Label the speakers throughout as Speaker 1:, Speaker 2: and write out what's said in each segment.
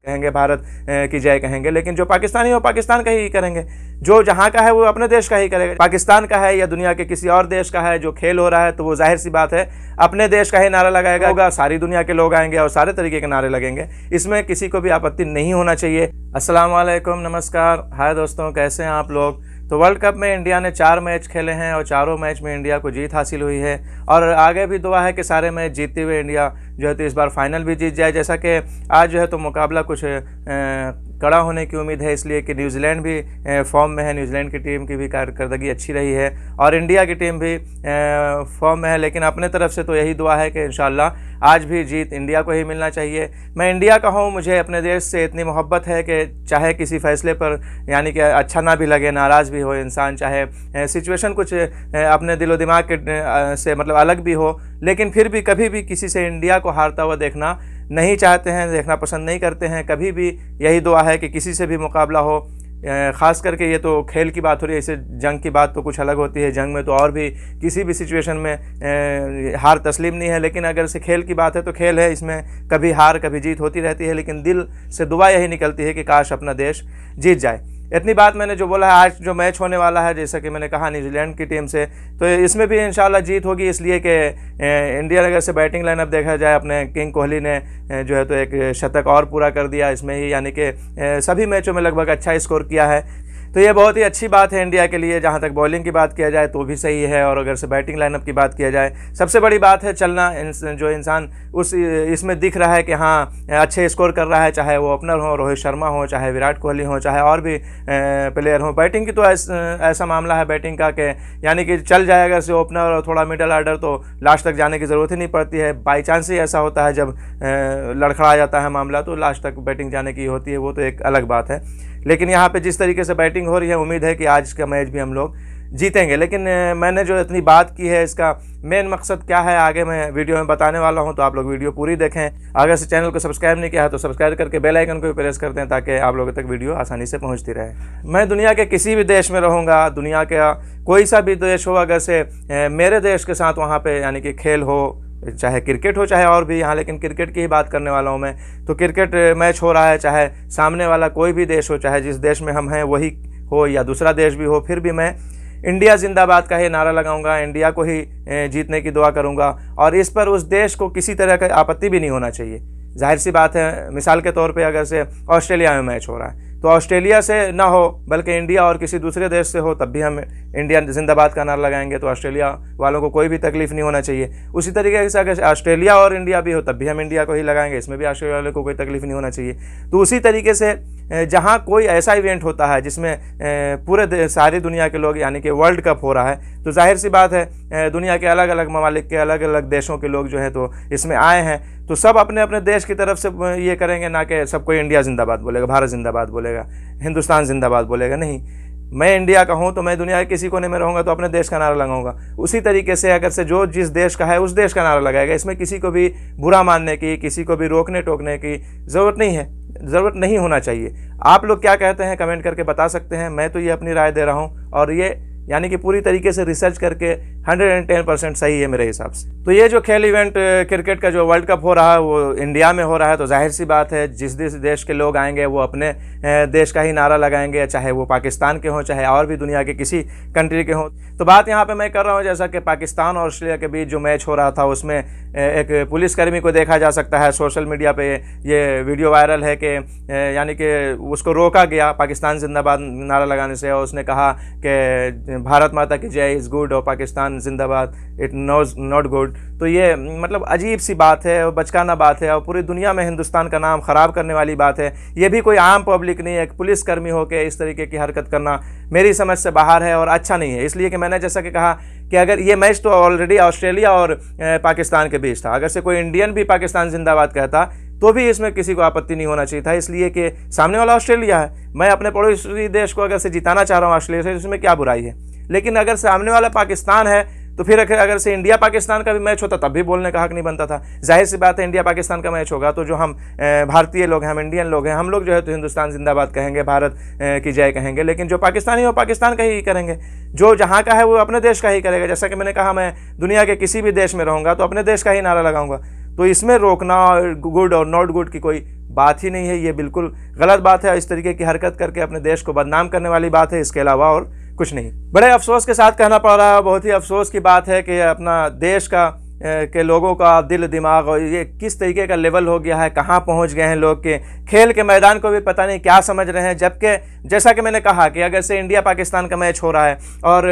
Speaker 1: कहेंगे, भारत की जय कहेंगे, लेकिन जो पाकिस्तानी है वो पाकिस्तान का ही करेंगे। जो जहाँ का है वो अपने देश का ही करेगा। पाकिस्तान का है या दुनिया के किसी और देश का है जो खेल हो रहा है, तो वो जाहिर सी बात है अपने देश का ही नारा लगाएगा होगा। सारी दुनिया के लोग आएंगे और सारे तरीके के नारे लगेंगे, इसमें किसी को भी आपत्ति नहीं होना चाहिए। अस्सलाम वालेकुम, नमस्कार, हाय दोस्तों, कैसे हैं आप लोग। तो वर्ल्ड कप में इंडिया ने 4 मैच खेले हैं और चारों मैच में इंडिया को जीत हासिल हुई है और आगे भी दुआ है कि सारे मैच जीतते हुए इंडिया जो है तो इस बार फाइनल भी जीत जाए। जैसा कि आज जो है तो मुकाबला कुछ कड़ा होने की उम्मीद है, इसलिए कि न्यूजीलैंड भी फॉर्म में है। न्यूजीलैंड की टीम की भी कारकर्दगी अच्छी रही है और इंडिया की टीम भी फॉर्म में है, लेकिन अपने तरफ से तो यही दुआ है कि इंशाल्लाह आज भी जीत इंडिया को ही मिलना चाहिए। मैं इंडिया का हूँ, मुझे अपने देश से इतनी मोहब्बत है कि चाहे किसी फैसले पर यानी कि अच्छा ना भी लगे, नाराज़ भी हो इंसान, चाहे सिचुएशन कुछ अपने दिलो दिमाग के से मतलब अलग भी हो, लेकिन फिर भी कभी भी किसी से इंडिया को हारता हुआ देखना नहीं चाहते हैं, देखना पसंद नहीं करते हैं। कभी भी यही दुआ है कि किसी से भी मुकाबला हो, ख़ास करके ये तो खेल की बात हो रही है, इसे जंग की बात तो कुछ अलग होती है। जंग में तो और भी किसी भी सिचुएशन में हार तस्लीम नहीं है, लेकिन अगर से खेल की बात है तो खेल है, इसमें कभी हार कभी जीत होती रहती है, लेकिन दिल से दुआ यही निकलती है कि काश अपना देश जीत जाए। इतनी बात मैंने जो बोला है, आज जो मैच होने वाला है जैसा कि मैंने कहा न्यूजीलैंड की टीम से, तो इसमें भी इंशाल्लाह जीत होगी, इसलिए कि इंडिया अगर से बैटिंग लाइनअप देखा जाए, अपने किंग कोहली ने जो है तो एक शतक और पूरा कर दिया इसमें ही, यानी कि सभी मैचों में लगभग अच्छा स्कोर किया है। तो ये बहुत ही अच्छी बात है इंडिया के लिए। जहाँ तक बॉलिंग की बात किया जाए तो भी सही है, और अगर से बैटिंग लाइनअप की बात किया जाए, सबसे बड़ी बात है चलना। जो इंसान उस इसमें दिख रहा है कि हाँ अच्छे स्कोर कर रहा है, चाहे वो ओपनर हो, रोहित शर्मा हो, चाहे विराट कोहली हो, चाहे और भी प्लेयर हो। बैटिंग की तो ऐसा मामला है बैटिंग का कि यानी कि चल जाए अगर से ओपनर और थोड़ा मिडल आर्डर, तो लास्ट तक जाने की ज़रूरत ही नहीं पड़ती है। बाई चांस ही ऐसा होता है जब लड़खड़ा जाता है मामला, तो लास्ट तक बैटिंग जाने की होती है, वो तो एक अलग बात है। लेकिन यहाँ पे जिस तरीके से बैटिंग हो रही है, उम्मीद है कि आज का मैच भी हम लोग जीतेंगे। लेकिन मैंने जो इतनी बात की है, इसका मेन मकसद क्या है आगे मैं वीडियो में बताने वाला हूँ, तो आप लोग वीडियो पूरी देखें। अगर से चैनल को सब्सक्राइब नहीं किया है तो सब्सक्राइब करके बेल आइकन को भी प्रेस कर दें, ताकि आप लोगों तक वीडियो आसानी से पहुँचती रहे। मैं दुनिया के किसी भी देश में रहूँगा, दुनिया का कोई सा भी देश हो, अगर से मेरे देश के साथ वहाँ पर यानी कि खेल हो, चाहे क्रिकेट हो चाहे और भी यहाँ, लेकिन क्रिकेट की ही बात करने वाला हूँ मैं, तो क्रिकेट मैच हो रहा है, चाहे सामने वाला कोई भी देश हो, चाहे जिस देश में हम हैं वही हो या दूसरा देश भी हो, फिर भी मैं इंडिया जिंदाबाद का ही नारा लगाऊंगा, इंडिया को ही जीतने की दुआ करूंगा। और इस पर उस देश को किसी तरह का आपत्ति भी नहीं होना चाहिए। जाहिर सी बात है, मिसाल के तौर पे अगर से ऑस्ट्रेलिया में मैच हो रहा है, तो ऑस्ट्रेलिया से ना हो बल्कि इंडिया और किसी दूसरे देश से हो, तब भी हम इंडिया जिंदाबाद का नारा लगाएंगे, तो ऑस्ट्रेलिया वालों को कोई भी तकलीफ नहीं होना चाहिए। उसी तरीके से अगर ऑस्ट्रेलिया और इंडिया भी हो, तब भी हम इंडिया को ही लगाएंगे, इसमें भी ऑस्ट्रेलिया वालों को कोई तकलीफ नहीं होना चाहिए। तो उसी तरीके से जहाँ कोई ऐसा इवेंट होता है जिसमें पूरे सारी दुनिया के लोग, यानी कि वर्ल्ड कप हो रहा है, तो जाहिर सी बात है दुनिया के अलग अलग ममालिक के अलग अलग देशों के लोग जो है तो इसमें आए हैं, तो सब अपने अपने देश की तरफ से ये करेंगे, ना कि सबको इंडिया जिंदाबाद बोलेगा, भारत जिंदाबाद बोलेगा, हिंदुस्तान जिंदाबाद बोलेगा। नहीं, मैं इंडिया का हूँ तो मैं दुनिया के किसी कोने में रहूँगा तो अपने देश का नारा लगाऊंगा। उसी तरीके से अगर से जो जिस देश का है उस देश का नारा लगाएगा। इसमें किसी को भी बुरा मानने की, किसी को भी रोकने टोकने की ज़रूरत नहीं है, ज़रूरत नहीं होना चाहिए। आप लोग क्या कहते हैं कमेंट करके बता सकते हैं। मैं तो ये अपनी राय दे रहा हूँ, और ये यानी कि पूरी तरीके से रिसर्च करके 110% सही है मेरे हिसाब से। तो ये जो खेल इवेंट क्रिकेट का जो वर्ल्ड कप हो रहा है वो इंडिया में हो रहा है, तो जाहिर सी बात है जिस देश के लोग आएंगे वो अपने देश का ही नारा लगाएंगे, चाहे वो पाकिस्तान के हों चाहे और भी दुनिया के किसी कंट्री के हों। तो बात यहाँ पे मैं कर रहा हूँ जैसा कि पाकिस्तान और ऑस्ट्रेलिया के बीच जो मैच हो रहा था, उसमें एक पुलिसकर्मी को देखा जा सकता है, सोशल मीडिया पे ये वीडियो वायरल है कि यानी कि उसको रोका गया पाकिस्तान जिंदाबाद नारा लगाने से, और उसने कहा कि भारत माता की जय इज़ गुड और पाकिस्तान जिंदाबाद इट नोज नॉट गुड। तो ये मतलब अजीब सी बात है और बचकाना बात है, और पूरी दुनिया में हिंदुस्तान का नाम ख़राब करने वाली बात है। ये भी कोई आम पब्लिक नहीं है, एक पुलिसकर्मी होकर इस तरीके की हरकत करना मेरी समझ से बाहर है और अच्छा नहीं है। इसलिए कि मैंने जैसा कि कहा कि अगर ये मैच तो ऑलरेडी ऑस्ट्रेलिया और पाकिस्तान के बीच था, अगर से कोई इंडियन भी पाकिस्तान जिंदाबाद कहता तो भी इसमें किसी को आपत्ति नहीं होना चाहिए था, इसलिए कि सामने वाला ऑस्ट्रेलिया है। मैं अपने पड़ोसी देश को अगर से जिताना चाह रहा हूँ ऑस्ट्रेलिया से, इसमें क्या बुराई है। लेकिन अगर सामने वाला पाकिस्तान है तो फिर अगर से इंडिया पाकिस्तान का भी मैच होता तब भी बोलने का हक नहीं बनता था। जाहिर सी बात है इंडिया पाकिस्तान का मैच होगा तो जो हम भारतीय लोग हैं, हम इंडियन लोग हैं, हम लोग जो है तो हिंदुस्तान जिंदाबाद कहेंगे, भारत की जय कहेंगे। लेकिन जो पाकिस्तानी हो पाकिस्तान का ही करेंगे, जो जहाँ का है वो अपने देश का ही करेगा। जैसा कि मैंने कहा मैं दुनिया के किसी भी देश में रहूँगा तो अपने देश का ही नारा लगाऊंगा। तो इसमें रोकना गुड और नॉट गुड की कोई बात ही नहीं है। ये बिल्कुल गलत बात है। इस तरीके की हरकत करके अपने देश को बदनाम करने वाली बात है, इसके अलावा और कुछ नहीं। बड़े अफसोस के साथ कहना पड़ रहा है, बहुत ही अफसोस की बात है कि अपना देश के लोगों का दिल दिमाग और ये किस तरीके का लेवल हो गया है, कहाँ पहुँच गए हैं लोग के खेल के मैदान को भी पता नहीं क्या समझ रहे हैं। जबकि जैसा कि मैंने कहा कि अगर से इंडिया पाकिस्तान का मैच हो रहा है और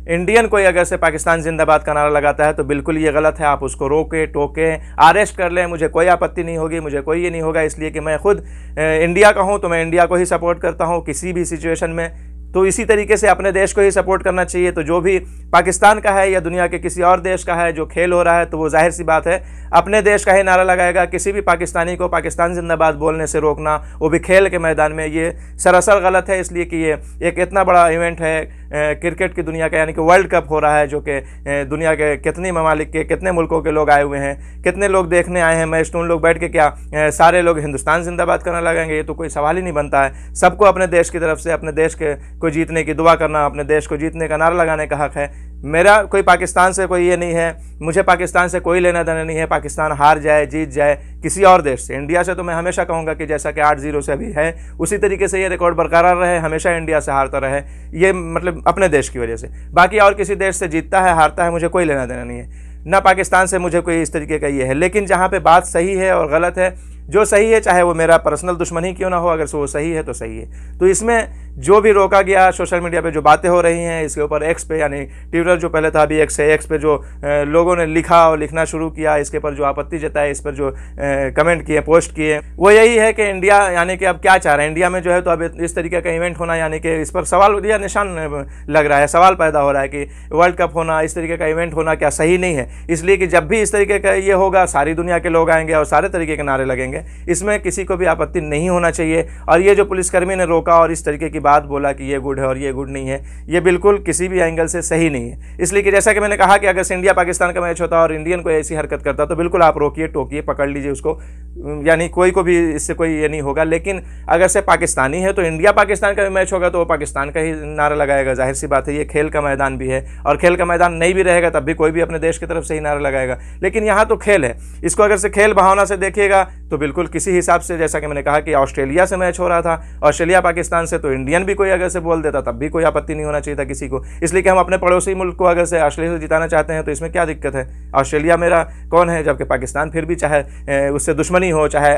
Speaker 1: इंडियन कोई अगर से पाकिस्तान जिंदाबाद का नारा लगाता है तो बिल्कुल ये गलत है। आप उसको रोके टोके अरेस्ट कर लें, मुझे कोई आपत्ति नहीं होगी, मुझे कोई ये नहीं होगा, इसलिए कि मैं खुद इंडिया का हूँ तो मैं इंडिया को ही सपोर्ट करता हूँ किसी भी सिचुएशन में। तो इसी तरीके से अपने देश को ही सपोर्ट करना चाहिए। तो जो भी पाकिस्तान का है या दुनिया के किसी और देश का है जो खेल हो रहा है तो वो जाहिर सी बात है अपने देश का ही नारा लगाएगा। किसी भी पाकिस्तानी को पाकिस्तान जिंदाबाद बोलने से रोकना, वो भी खेल के मैदान में, ये सरासर गलत है। इसलिए कि ये एक इतना बड़ा इवेंट है क्रिकेट की दुनिया का, यानी कि वर्ल्ड कप हो रहा है जो कि दुनिया के कितनी ममालिक के कितने मुल्कों के लोग आए हुए हैं, कितने लोग देखने आए हैं मैच। तो उन लोग बैठ के क्या सारे लोग हिंदुस्तान जिंदाबाद करने लगेंगे? ये तो कोई सवाल ही नहीं बनता है। सबको अपने देश की तरफ से अपने देश को जीतने की दुआ करना, अपने देश को जीतने का नारा लगाने का हक है। मेरा कोई पाकिस्तान से कोई ये नहीं है, मुझे पाकिस्तान से कोई लेना देना नहीं है। पाकिस्तान हार जाए जीत जाए किसी और देश से, इंडिया से तो मैं हमेशा कहूँगा कि जैसा कि 8-0 से अभी है उसी तरीके से ये रिकॉर्ड बरकरार रहे, हमेशा इंडिया से हारता रहे। ये मतलब अपने देश की वजह से। बाकी और किसी देश से जीतता है हारता है मुझे कोई लेना देना नहीं है, ना पाकिस्तान से मुझे कोई इस तरीके का ये है। लेकिन जहाँ पे बात सही है और गलत है, जो सही है चाहे वो मेरा पर्सनल दुश्मन ही क्यों ना हो, अगर वो सही है तो सही है। तो इसमें जो भी रोका गया सोशल मीडिया पे जो बातें हो रही हैं इसके ऊपर एक्स पे, यानी ट्विटर जो पहले था अभी एक्स है, एक्स पे जो लोगों ने लिखा और लिखना शुरू किया, इसके पर जो आपत्ति जताए, इस पर जो कमेंट किए पोस्ट किए, वो यही है कि इंडिया यानी कि अब क्या चाह रहे हैं इंडिया में जो है तो अब इस तरीके का इवेंट होना, यानी कि इस पर सवाल या निशान लग रहा है, सवाल पैदा हो रहा है कि वर्ल्ड कप होना, इस तरीके का इवेंट होना क्या सही नहीं है। इसलिए कि जब भी इस तरीके का ये होगा सारी दुनिया के लोग आएंगे और सारे तरीके के नारे लगेंगे, इसमें किसी को भी आपत्ति नहीं होना चाहिए। और ये जो पुलिसकर्मी ने रोका और इस तरीके की बात बोला कि ये गुड है और ये गुड नहीं है, ये बिल्कुल किसी भी एंगल से सही नहीं है। इसलिए कि जैसा कि मैंने कहा कि अगर से इंडिया पाकिस्तान का मैच होता और इंडियन कोई ऐसी हरकत करता तो बिल्कुल आप रोकिए टोकिए पकड़ लीजिए उसको, यानी कोई को भी इससे कोई ये नहीं होगा। लेकिन अगर से पाकिस्तानी है तो इंडिया पाकिस्तान का भी मैच होगा तो वो पाकिस्तान का ही नारा लगाएगा, जाहिर सी बात है। ये खेल का मैदान भी है और खेल का मैदान नहीं भी रहेगा तब भी कोई भी अपने देश की तरफ से ही नारा लगाएगा। लेकिन यहाँ तो खेल है, इसको अगर से खेल भावना से देखिएगा तो बिल्कुल किसी हिसाब से, जैसा कि मैंने कहा कि ऑस्ट्रेलिया से मैच हो रहा था, ऑस्ट्रेलिया पाकिस्तान से, तो इंडियन भी कोई अगर से बोल देता तब भी कोई आपत्ति नहीं होना चाहिए था किसी को। इसलिए कि हम अपने पड़ोसी मुल्क को अगर से ऑस्ट्रेलिया से जिताना चाहते हैं तो इसमें क्या दिक्कत है? ऑस्ट्रेलिया मेरा कौन है, जबकि पाकिस्तान फिर भी चाहे उससे दुश्मनी हो, चाहे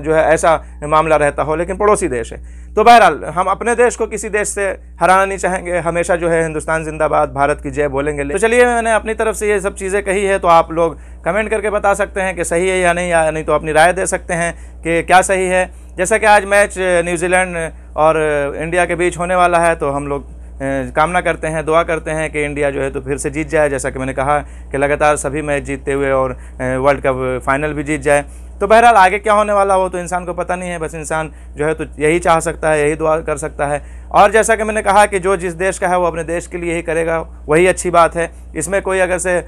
Speaker 1: जो है ऐसा मामला रहता हो, लेकिन पड़ोसी देश है। तो बहरहाल हम अपने देश को किसी देश से हराना नहीं चाहेंगे, हमेशा जो है हिंदुस्तान जिंदाबाद भारत की जय बोलेंगे। तो चलिए मैंने अपनी तरफ से ये सब चीज़ें कही है, तो आप लोग कमेंट करके बता सकते हैं कि सही है या नहीं तो अपनी राय दे सकते हैं कि क्या सही है। जैसा कि आज मैच न्यूजीलैंड और इंडिया के बीच होने वाला है तो हम लोग कामना करते हैं, दुआ करते हैं कि इंडिया जो है तो फिर से जीत जाए, जैसा कि मैंने कहा कि लगातार सभी मैच जीतते हुए और वर्ल्ड कप फाइनल भी जीत जाए। तो बहरहाल आगे क्या होने वाला हो तो इंसान को पता नहीं है, बस इंसान जो है तो यही चाह सकता है, यही दुआ कर सकता है। और जैसा कि मैंने कहा कि जो जिस देश का है वो अपने देश के लिए ही करेगा, वही अच्छी बात है। इसमें कोई अगर से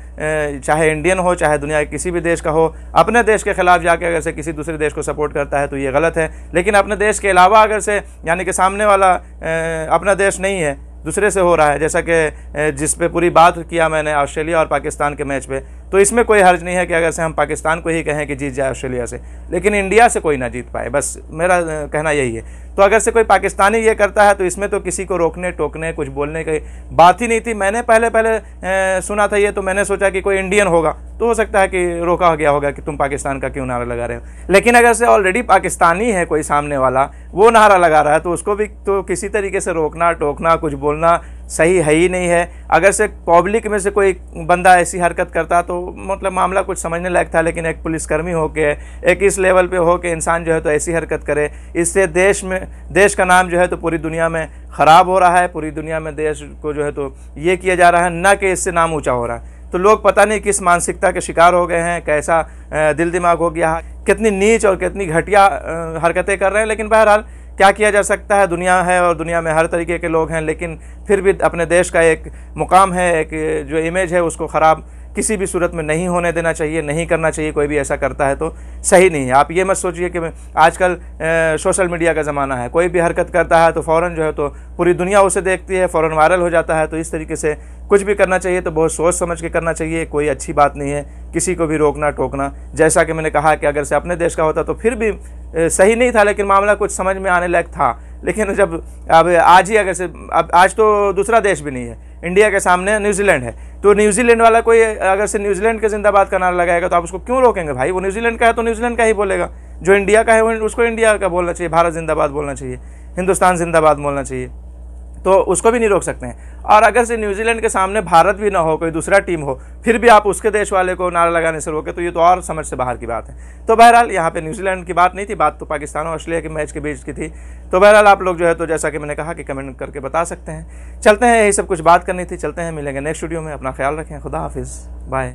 Speaker 1: चाहे इंडियन हो चाहे दुनिया के किसी भी देश का हो, अपने देश के खिलाफ जाके अगर से किसी दूसरे देश को सपोर्ट करता है तो ये गलत है। लेकिन अपने देश के अलावा अगर से, यानी कि सामने वाला अपना देश नहीं है दूसरे से हो रहा है, जैसा कि जिस पे पूरी बात किया मैंने ऑस्ट्रेलिया और पाकिस्तान के मैच पे, तो इसमें कोई हर्ज नहीं है कि अगर से हम पाकिस्तान को ही कहें कि जीत जाए ऑस्ट्रेलिया से, लेकिन इंडिया से कोई ना जीत पाए, बस मेरा कहना यही है। तो अगर से कोई पाकिस्तानी ये करता है तो इसमें तो किसी को रोकने टोकने कुछ बोलने की बात ही नहीं थी। मैंने पहले सुना था ये, तो मैंने सोचा कि कोई इंडियन होगा तो हो सकता है कि रोका गया होगा कि तुम पाकिस्तान का क्यों नारा लगा रहे हो। लेकिन अगर से ऑलरेडी पाकिस्तानी है कोई सामने वाला, वो नारा लगा रहा है तो उसको भी तो किसी तरीके से रोकना टोकना कुछ बोलना सही है ही नहीं है। अगर से पब्लिक में से कोई बंदा ऐसी हरकत करता तो मतलब मामला कुछ समझने लायक था, लेकिन एक पुलिसकर्मी हो के, एक इस लेवल पे हो के इंसान जो है तो ऐसी हरकत करे, इससे देश का नाम जो है तो पूरी दुनिया में ख़राब हो रहा है। पूरी दुनिया में देश को जो है तो ये किया जा रहा है, न कि इससे नाम ऊँचा हो रहा है। तो लोग पता नहीं किस मानसिकता के शिकार हो गए हैं, कैसा दिल दिमाग हो गया है, कितनी नीच और कितनी घटिया हरकतें कर रहे हैं। लेकिन बहरहाल क्या किया जा सकता है, दुनिया है और दुनिया में हर तरीके के लोग हैं, लेकिन फिर भी अपने देश का एक मुकाम है, एक जो इमेज है उसको ख़राब किसी भी सूरत में नहीं होने देना चाहिए, नहीं करना चाहिए। कोई भी ऐसा करता है तो सही नहीं है। आप ये मत सोचिए कि आजकल सोशल मीडिया का ज़माना है, कोई भी हरकत करता है तो फ़ौरन जो है तो पूरी दुनिया उसे देखती है, फ़ौरन वायरल हो जाता है। तो इस तरीके से कुछ भी करना चाहिए तो बहुत सोच समझ के करना चाहिए। कोई अच्छी बात नहीं है किसी को भी रोकना टोकना। जैसा कि मैंने कहा कि अगर से अपने देश का होता तो फिर भी सही नहीं था, लेकिन मामला कुछ समझ में आने लायक था। लेकिन जब अब आज ही अगर से अब आज तो दूसरा देश भी नहीं है, इंडिया के सामने न्यूजीलैंड है, तो न्यूजीलैंड वाला कोई अगर से न्यूजीलैंड के जिंदाबाद का नारा लगाएगा तो आप उसको क्यों रोकेंगे भाई? वो न्यूजीलैंड का है तो न्यूजीलैंड का ही बोलेगा, जो इंडिया का है उसको इंडिया का बोलना चाहिए, भारत जिंदाबाद बोलना चाहिए, हिंदुस्तान जिंदाबाद बोलना चाहिए, तो उसको भी नहीं रोक सकते हैं। और अगर से न्यूजीलैंड के सामने भारत भी ना हो, कोई दूसरा टीम हो, फिर भी आप उसके देश वाले को नारा लगाने से रोके तो ये तो और समझ से बाहर की बात है। तो बहरहाल यहाँ पे न्यूजीलैंड की बात नहीं थी, बात तो पाकिस्तान और ऑस्ट्रेलिया के मैच के बीच की थी। तो बहरहाल आप लोग जो है तो जैसा कि मैंने कहा कि कमेंट करके बता सकते हैं। चलते हैं, यही सब कुछ बात करनी थी, चलते हैं, मिलेंगे नेक्स्ट वीडियो में। अपना ख्याल रखें, खुदा हाफिज़, बाय।